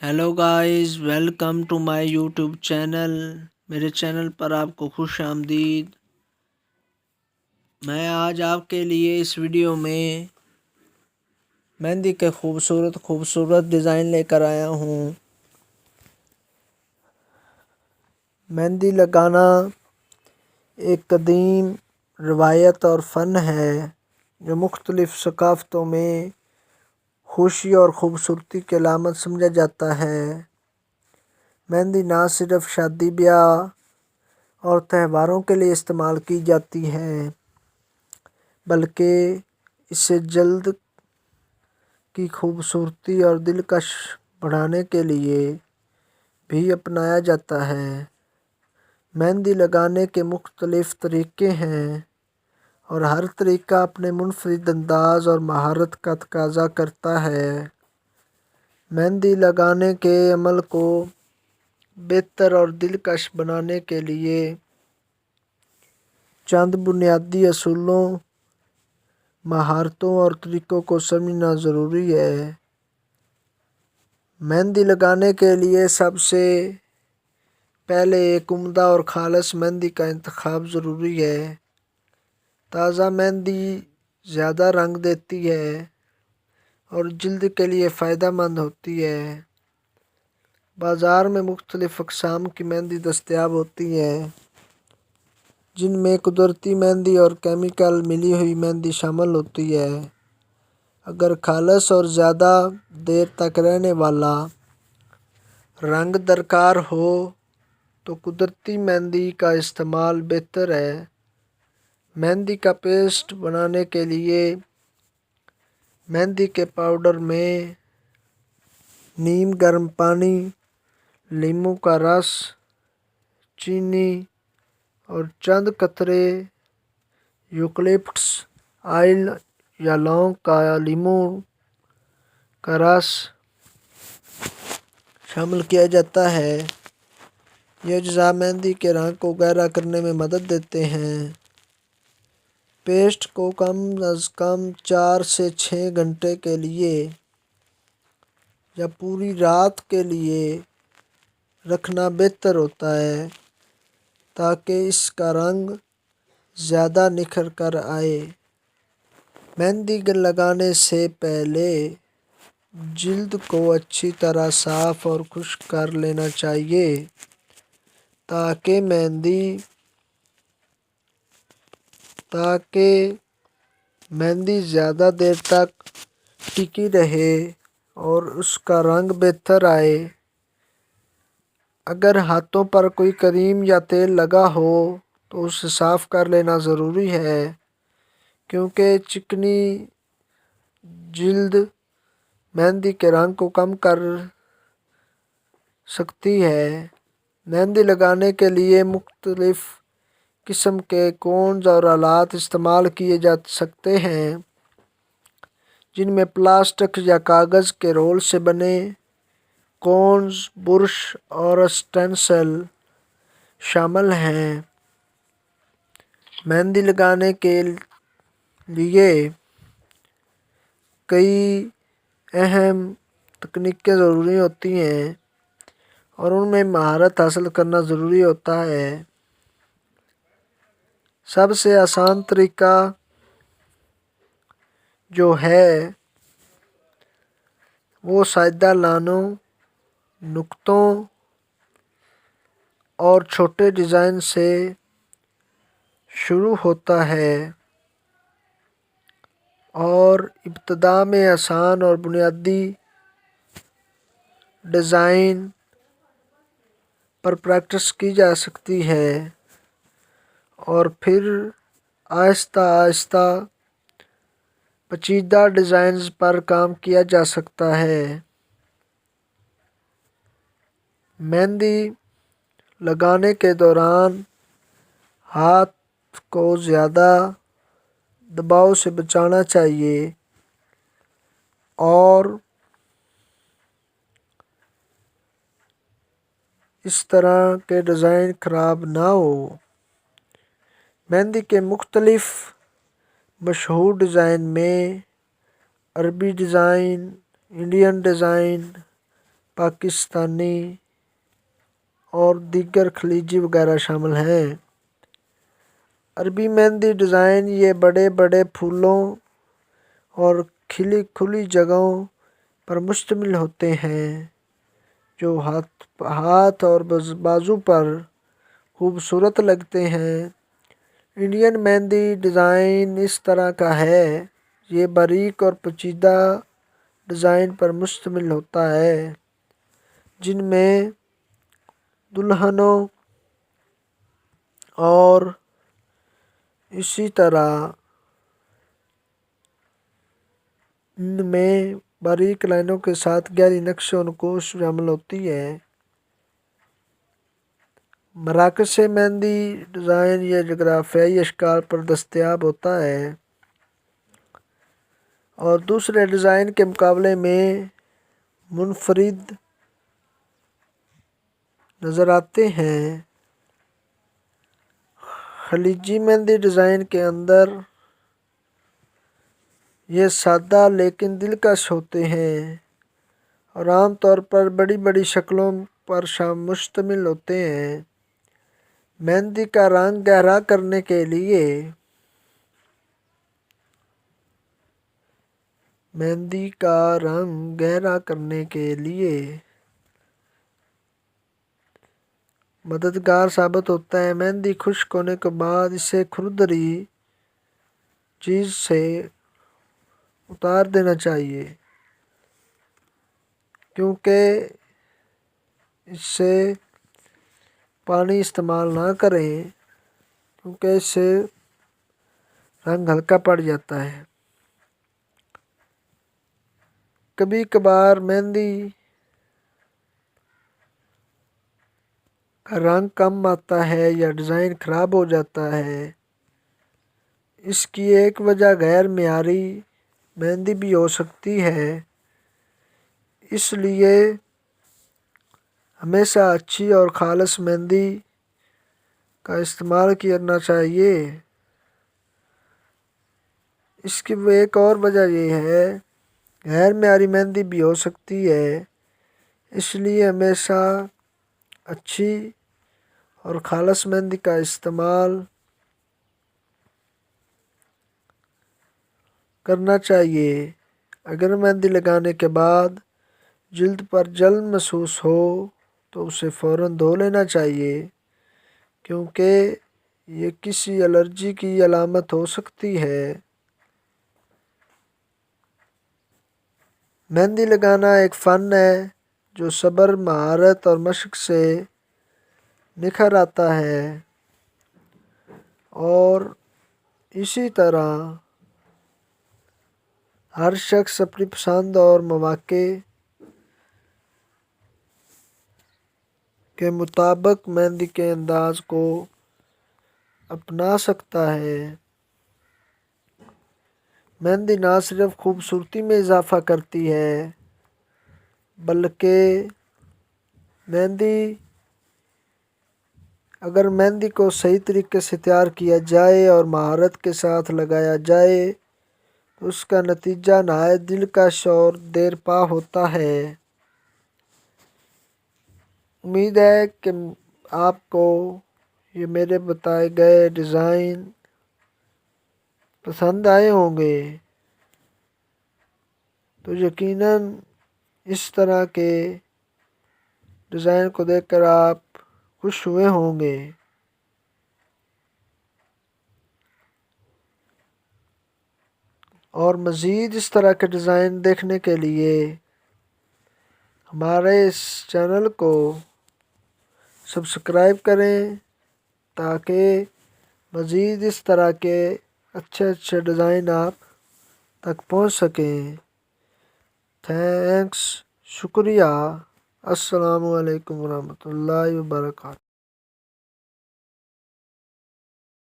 Hello guys, welcome to my YouTube channel. मेरे channel पर आपको खुश आमदीद। मैं आज आपके लिए इस वीडियो में मेहंदी के खूबसूरत डिज़ाइन लेकर आया हूँ। मेहंदी लगाना एक कदीम रवायत और फ़न है जो मुख्तलिफ़ सकाफ़तों में खुशी और ख़ूबसूरती की अलामत समझा जाता है। मेहंदी ना सिर्फ शादी ब्याह और त्योहारों के लिए इस्तेमाल की जाती है, बल्कि इसे जल्द की खूबसूरती और दिलकश बढ़ाने के लिए भी अपनाया जाता है। मेहंदी लगाने के मुख्तलिफ़ तरीक़े हैं और हर तरीक़ा अपने मुनफरिद अंदाज़ और महारत का तकाज़ा करता है। मेहंदी लगाने के अमल को बेहतर और दिलकश बनाने के लिए चंद बुनियादी असूलों, महारतों और तरीक़ों को समझना ज़रूरी है। मेहंदी लगाने के लिए सबसे पहले एक उम्दा और खालिस मेहंदी का इंतखाब ज़रूरी है। ताज़ा मेहंदी ज़्यादा रंग देती है और जल्द के लिए फ़ायदेमंद होती है। बाज़ार में मुख्तलिफ़ अक़साम की मेहंदी दस्तयाब होती है, जिनमें कुदरती मेहंदी और केमिकल मिली हुई मेहंदी शामिल होती है। अगर खालिस और ज़्यादा देर तक रहने वाला रंग दरकार हो तो कुदरती मेहंदी का इस्तेमाल बेहतर है। मेहंदी का पेस्ट बनाने के लिए मेहंदी के पाउडर में नीम गर्म पानी, नींबू का रस, चीनी और चंद कतरे यूकलिप्टस ऑयल या लौंग का नींबू का रस शामिल किया जाता है। ये अज्जा मेहंदी के रंग को गहरा करने में मदद देते हैं। पेस्ट को कम अज़ कम 4 से 6 घंटे के लिए या पूरी रात के लिए रखना बेहतर होता है, ताकि इसका रंग ज़्यादा निखर कर आए। मेहंदी लगाने से पहले जिल्द को अच्छी तरह साफ़ और खुश्क कर लेना चाहिए, ताकि मेहंदी ज़्यादा देर तक टिकी रहे और उसका रंग बेहतर आए। अगर हाथों पर कोई क्रीम या तेल लगा हो तो उसे साफ़ कर लेना ज़रूरी है, क्योंकि चिकनी जिल्द मेहंदी के रंग को कम कर सकती है। मेहंदी लगाने के लिए मुख्तलिफ़ किस्म के कोन्स और आलात इस्तेमाल किए जा सकते हैं, जिनमें प्लास्टिक या कागज़ के रोल से बने कोन्स, बुरश और स्टेंसिल शामिल हैं। मेहंदी लगाने के लिए कई अहम तकनीकें ज़रूरी होती हैं और उनमें महारत हासिल करना ज़रूरी होता है। सबसे आसान तरीका जो है वो सादा लाइनों, नुक्तों और छोटे डिज़ाइन से शुरू होता है और इब्तिदा में आसान और बुनियादी डिज़ाइन पर प्रैक्टिस की जा सकती है और फिर आहिस्ता आहिस्ता पेचीदा डिज़ाइंस पर काम किया जा सकता है। मेहंदी लगाने के दौरान हाथ को ज़्यादा दबाव से बचाना चाहिए और इस तरह के डिज़ाइन ख़राब ना हो। मेहंदी के मुख्तलिफ़ मशहूर डिज़ाइन में अरबी डिज़ाइन, इंडियन डिज़ाइन, پاکستانی اور دیگر خلیجی وغیرہ شامل ہیں۔ عربی مہندی ڈیزائن یہ بڑے بڑے پھولوں اور کھلی جگہوں پر مشتمل ہوتے ہیں جو ہاتھ اور بازو پر خوبصورت لگتے ہیں۔ انڈین مہندی ڈیزائن اس طرح کا ہے۔ یہ باریک اور پیچیدہ ڈیزائن پر مشتمل ہوتا ہے جن میں دلہنوں اور اسی طرح ان میں باریک لائنوں کے ساتھ گہری نقش و نقوش شامل ہوتی ہے۔ مراکز مہندی ڈیزائن یہ جغرافیائی اشکال پر دستیاب ہوتا ہے اور دوسرے ڈیزائن کے مقابلے میں منفرد نظر آتے ہیں۔ خلیجی مہندی ڈیزائن کے اندر یہ سادہ لیکن دلکش ہوتے ہیں اور عام طور پر بڑی بڑی شکلوں پر مشتمل ہوتے ہیں۔ مہندی کا رنگ گہرا کرنے کے لیے مددگار ثابت ہوتا ہے۔ مہندی خشک ہونے کے بعد اسے کھردری چیز سے اتار دینا چاہیے کیونکہ اس سے پانی استعمال نہ کریں کیونکہ اس سے رنگ ہلکا پڑ جاتا ہے۔ کبھی کبھار مہندی کا رنگ کم آتا ہے یا ڈیزائن خراب ہو جاتا ہے۔ اس کی ایک وجہ غیر معیاری مہندی بھی ہو سکتی ہے، اس لیے ہمیشہ اچھی اور خالص مہندی کا استعمال کرنا چاہیے۔ اس کی ایک اور وجہ یہ ہے غیر معیاری مہندی بھی ہو سکتی ہے، اس لیے ہمیشہ اچھی اور خالص مہندی کا استعمال کرنا چاہیے۔ اگر مہندی لگانے کے بعد جلد پر جلن محسوس ہو تو اسے فوراً دھو لینا چاہیے کیونکہ یہ کسی الرجی کی علامت ہو سکتی ہے۔ مہندی لگانا ایک فن ہے جو صبر، مہارت اور مشق سے نکھر آتا ہے اور اسی طرح ہر شخص اپنی پسند اور مواقع کے مطابق مہندی کے انداز کو اپنا سکتا ہے۔ مہندی نہ صرف خوبصورتی میں اضافہ کرتی ہے بلکہ اگر مہندی کو صحیح طریقے سے تیار کیا جائے اور مہارت کے ساتھ لگایا جائے تو اس کا نتیجہ نہایت دلکش اور دیرپا ہوتا ہے۔ امید ہے کہ آپ کو یہ میرے بتائے گئے ڈیزائن پسند آئے ہوں گے، تو یقیناً اس طرح کے ڈیزائن کو دیکھ کر آپ خوش ہوئے ہوں گے۔ اور مزید اس طرح کے ڈیزائن دیکھنے کے لیے ہمارے اس چینل کو سبسکرائب کریں تاکہ مزید اس طرح کے اچھے ڈیزائن آپ تک پہنچ سکیں۔ تھینکس، شکریہ۔ السلام علیکم ورحمۃ اللہ وبرکاتہ۔